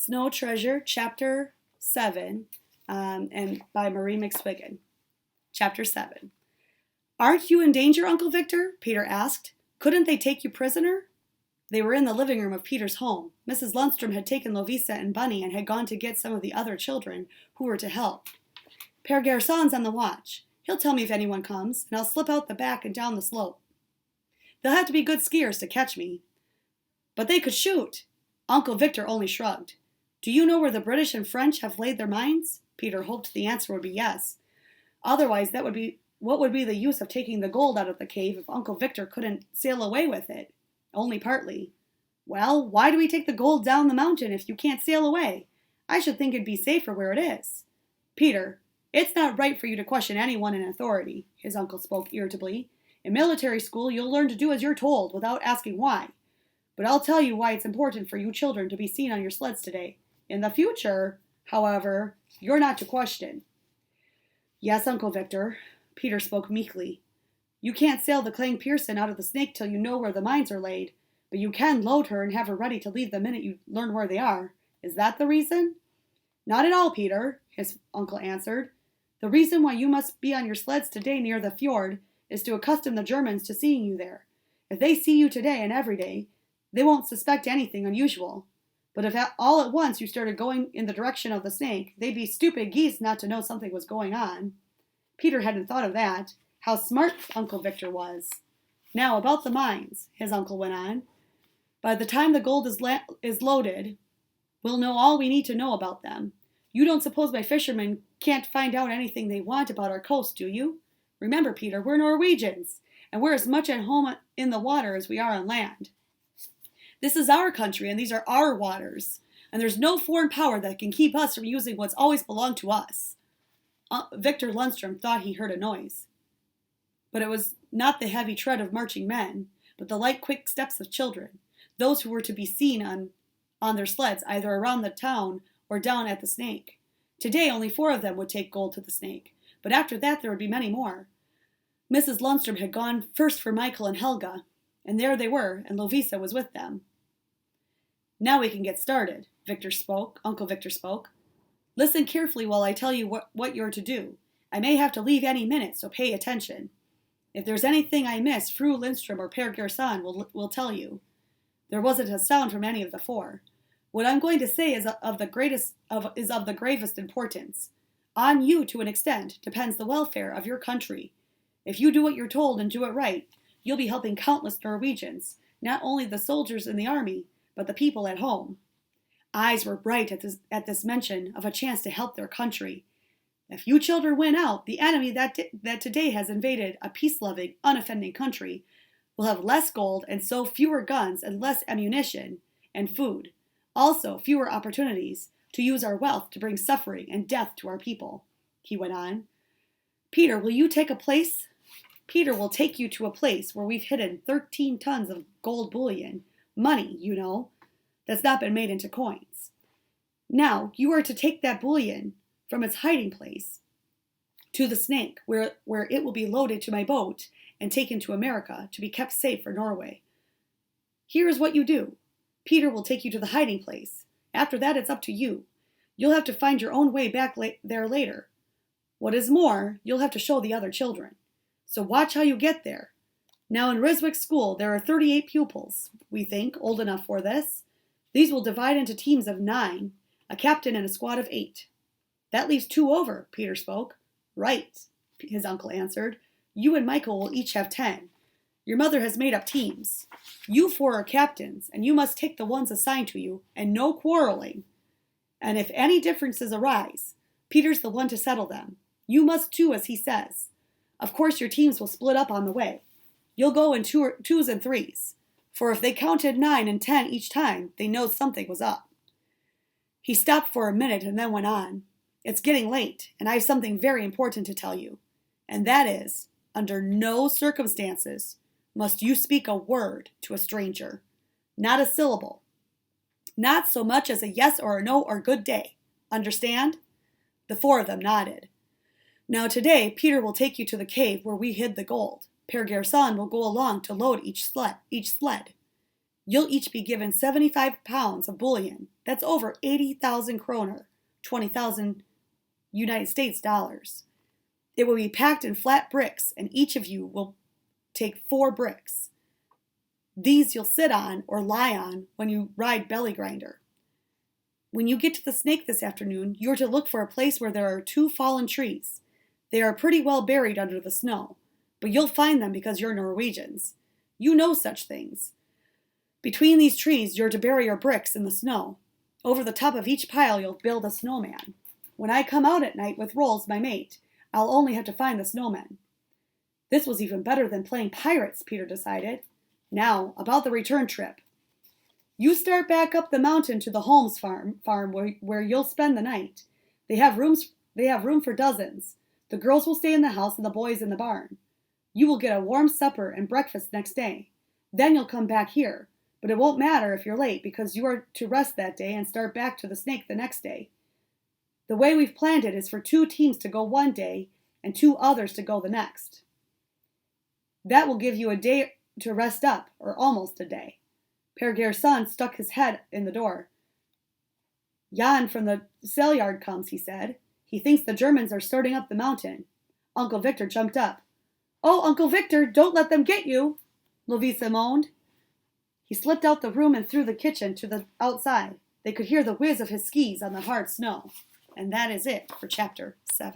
Snow Treasure, Chapter 7, and by Marie McSwiggan. Chapter 7. Aren't you in danger, Uncle Victor? Peter asked. Couldn't they take you prisoner? They were in the living room of Peter's home. Mrs. Lundstrom had taken Lovisa and Bunny and had gone to get some of the other children who were to help. Pere Garçon's on the watch. He'll tell me if anyone comes, and I'll slip out the back and down the slope. They'll have to be good skiers to catch me. But they could shoot. Uncle Victor only shrugged. Do you know where the British and French have laid their mines? Peter hoped the answer would be yes. Otherwise, what would be the use of taking the gold out of the cave if Uncle Victor couldn't sail away with it? Only partly. Well, why do we take the gold down the mountain if you can't sail away? I should think it'd be safer where it is. Peter, it's not right for you to question anyone in authority, his uncle spoke irritably. In military school, you'll learn to do as you're told without asking why. But I'll tell you why it's important for you children to be seen on your sleds today. In the future, however, you're not to question. Yes, Uncle Victor, Peter spoke meekly. You can't sail the Clang Pearson out of the Snake till you know where the mines are laid, but you can load her and have her ready to leave the minute you learn where they are. Is that the reason? Not at all, Peter, his uncle answered. The reason why you must be on your sleds today near the fjord is to accustom the Germans to seeing you there. If they see you today and every day, they won't suspect anything unusual. But if all at once you started going in the direction of the Snake, they'd be stupid geese not to know something was going on. Peter hadn't thought of that. How smart Uncle Victor was. Now, about the mines, his uncle went on. By the time the gold is loaded, we'll know all we need to know about them. You don't suppose my fishermen can't find out anything they want about our coast, do you? Remember, Peter, we're Norwegians, and we're as much at home in the water as we are on land. This is our country, and these are our waters, and there's no foreign power that can keep us from using what's always belonged to us. Victor Lundstrom thought he heard a noise. But it was not the heavy tread of marching men, but the light, quick steps of children, those who were to be seen on their sleds either around the town or down at the Snake. Today only 4 of them would take gold to the Snake, but after that there would be many more. Mrs. Lundstrom had gone first for Michael and Helga, and there they were, and Lovisa was with them. Now we can get started, Uncle Victor spoke. Listen carefully while I tell you what you're to do. I may have to leave any minute, so pay attention. If there's anything I miss, Fru Lindstrom or Pere Garçon will tell you. There wasn't a sound from any of the 4. What I'm going to say is of the gravest importance. On you, to an extent, depends the welfare of your country. If you do what you're told and do it right, you'll be helping countless Norwegians, not only the soldiers in the army, but the people at home. Eyes were bright at this mention of a chance to help their country. If you children win out, the enemy that today has invaded a peace-loving, unoffending country will have less gold and so fewer guns and less ammunition and food. Also, fewer opportunities to use our wealth to bring suffering and death to our people, he went on. Peter, will you take a place? Peter will take you to a place where we've hidden 13 tons of gold bullion, money, you know, that's not been made into coins. Now, you are to take that bullion from its hiding place to the Snake, where it will be loaded to my boat and taken to America to be kept safe for Norway. Here is what you do. Peter will take you to the hiding place. After that, it's up to you. You'll have to find your own way back there later. What is more, you'll have to show the other children. So watch how you get there. Now in Ryswick School, there are 38 pupils, we think, old enough for this. These will divide into teams of 9, a captain and a squad of 8. That leaves 2 over, Peter spoke. Right, his uncle answered. You and Michael will each have 10. Your mother has made up teams. You 4 are captains, and you must take the ones assigned to you, and no quarreling. And if any differences arise, Peter's the one to settle them. You must do as he says. Of course, your teams will split up on the way. You'll go in 2s and 3s, for if they counted 9 and 10 each time, they know something was up. He stopped for a minute and then went on. It's getting late, and I have something very important to tell you, and that is, under no circumstances must you speak a word to a stranger. Not a syllable. Not so much as a yes or a no or good day. Understand? The 4 of them nodded. Now today, Peter will take you to the cave where we hid the gold. Pere Garçon will go along to load each sled. You'll each be given 75 pounds of bullion. That's over 80,000 kroner, 20,000 United States dollars. It will be packed in flat bricks, and each of you will take 4 bricks. These you'll sit on or lie on when you ride Belly Grinder. When you get to the snake this afternoon, you're to look for a place where there are 2 fallen trees. They are pretty well buried under the snow, but you'll find them because you're Norwegians. You know such things. Between these trees, you're to bury your bricks in the snow. Over the top of each pile, you'll build a snowman. When I come out at night with Rolls, my mate, I'll only have to find the snowmen. This was even better than playing pirates, Peter decided. Now, about the return trip. You start back up the mountain to the Holmes farm where you'll spend the night. They have room for dozens. The girls will stay in the house and the boys in the barn. You will get a warm supper and breakfast next day. Then you'll come back here, but it won't matter if you're late because you are to rest that day and start back to the snake the next day. The way we've planned it is for 2 teams to go one day and 2 others to go the next. That will give you a day to rest up, or almost a day. Per Gerson stuck his head in the door. Jan from the sale yard comes, he said. He thinks the Germans are starting up the mountain. Uncle Victor jumped up. Oh, Uncle Victor, don't let them get you, Lovisa moaned. He slipped out the room and through the kitchen to the outside. They could hear the whiz of his skis on the hard snow. And that is it for chapter 7.